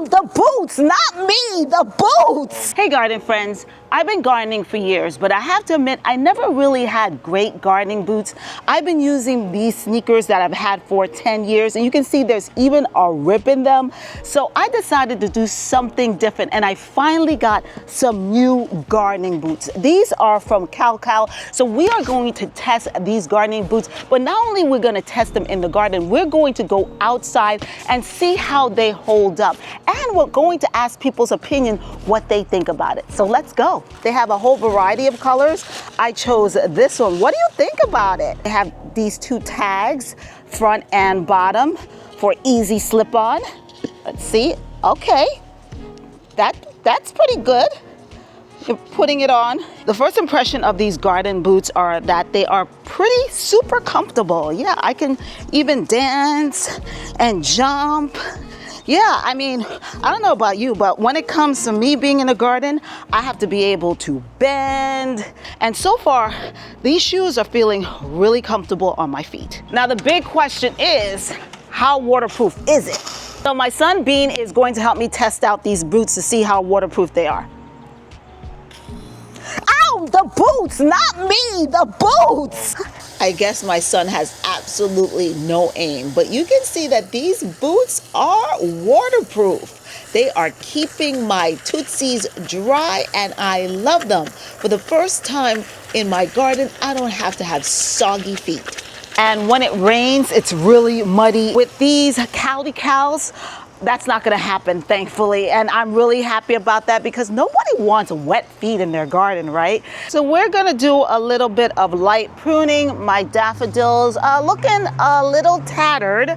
the boots, not me, the boots. Hey garden friends, I've been gardening for years, but I have to admit I never really had great gardening boots. I've been using these sneakers that I've had for 10 years, and you can see there's even a rip in them. So I decided to do something different, and I finally got some new gardening boots. These are from Cal. So we are going to test these gardening boots, but not only we're going to test them in the garden, we're going to go outside and see how they hold up. And we're going to ask people's opinion, what they think about it. So let's go. They have a whole variety of colors. I chose this one. What do you think about it? They have these two tags, front and bottom, for easy slip on. Let's see. Okay. That's pretty good. You're putting it on. The first impression of these garden boots are that they are pretty super comfortable. Yeah, I can even dance and jump. Yeah, I mean, I don't know about you, but when it comes to me being in the garden, I have to be able to bend. And so far, these shoes are feeling really comfortable on my feet. Now, the big question is, how waterproof is it? So my son Bean is going to help me test out these boots to see how waterproof they are. Ow, the boots, not me, the boots. I guess my son has absolutely no aim, but you can see that these boots are waterproof. They are keeping my tootsies dry, and I love them. For the first time in my garden, I don't have to have soggy feet. And when it rains, it's really muddy. With these cowls, that's not gonna happen, thankfully. And I'm really happy about that because nobody wants wet feet in their garden, right? So we're gonna do a little bit of light pruning. My daffodils are looking a little tattered.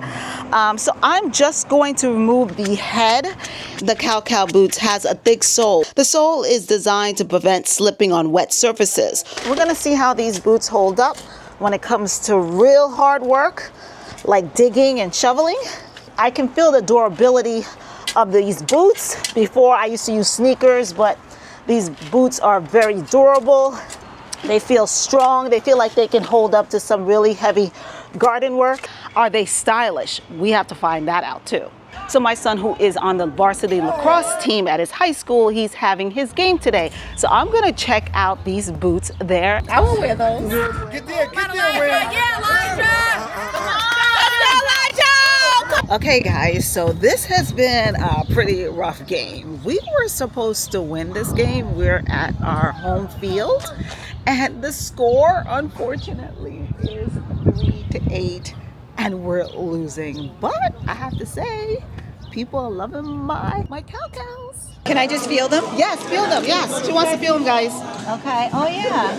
So I'm just going to remove the head. The cow boots has a thick sole. The sole is designed to prevent slipping on wet surfaces. We're gonna see how these boots hold up when it comes to real hard work, like digging and shoveling. I can feel the durability of these boots. Before I used to use sneakers, but these boots are very durable. They feel strong. They feel like they can hold up to some really heavy garden work. Are they stylish? We have to find that out too. So my son, who is on the varsity lacrosse team at his high school, he's having his game today. So I'm gonna check out these boots there. I will wear those. Get there, Elijah. Yeah, Elijah. Come on. Okay guys, so this has been a pretty rough game. We were supposed to win this game. We're at our home field, and the score, unfortunately, is 3-8, and we're losing. But I have to say, people are loving my cows. Can I just feel them? Yes, feel them. Yes, she wants to feel them, guys. Okay. Oh yeah.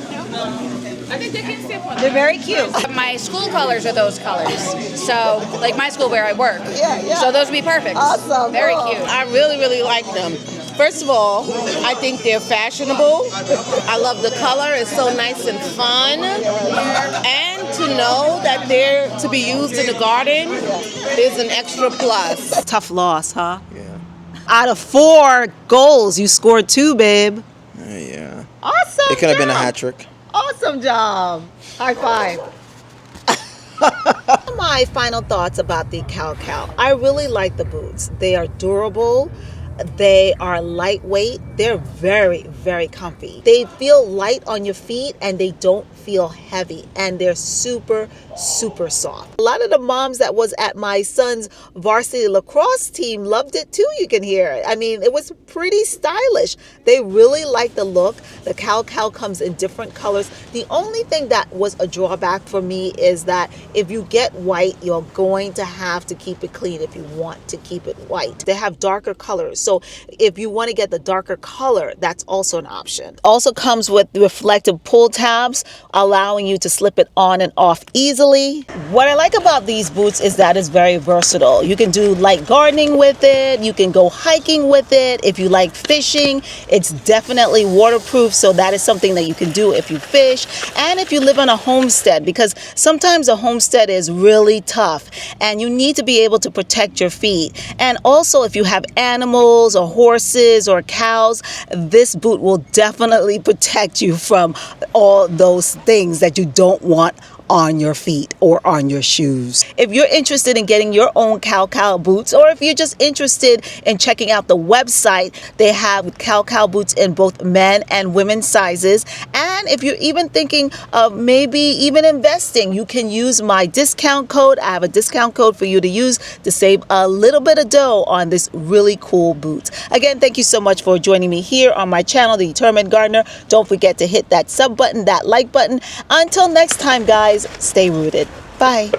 I think they can step on. They're very cute. My school colors are those colors. So, like my school where I work. Yeah. So those would be perfect. Awesome. Very cool. cute. I really like them. First of all, I think they're fashionable. I love the color. It's so nice and fun. And to know that they're to be used in the garden is an extra plus. Tough loss, huh? Yeah. Out of 4 goals, you scored 2, babe. Yeah. Awesome. It could have been a job. hat trick. Awesome job. High five. My final thoughts about the cow. I really like the boots. They are durable. They are lightweight. They're very, very comfy. They feel light on your feet and they don't feel heavy, and they're super, super soft. A lot of the moms that was at my son's varsity lacrosse team loved it too, you can hear it. I mean, it was pretty stylish. They really like the look. The cow comes in different colors. The only thing that was a drawback for me is that if you get white, you're going to have to keep it clean if you want to keep it white. They have darker colors. So if you want to get the darker color, that's also an option. Also comes with reflective pull tabs, allowing you to slip it on and off easily. What I like about these boots is that it's very versatile. You can do light gardening with it. You can go hiking with it. If you like fishing, it's definitely waterproof. So that is something that you can do if you fish and if you live on a homestead, because sometimes a homestead is really tough and you need to be able to protect your feet. And also if you have animals or horses or cows, this boot will definitely protect you from all those things that you don't want on your feet or on your shoes. If you're interested in getting your own cow boots, or if you're just interested in checking out the website, they have cow boots in both men and women's sizes. And if you're even thinking of maybe even investing, you can use my discount code. I have a discount code for you to use to save a little bit of dough on this really cool boot. Again, thank you so much for joining me here on my channel, The Determined Gardener. Don't forget to hit that sub button, that like button. Until next time, guys, stay rooted. Bye.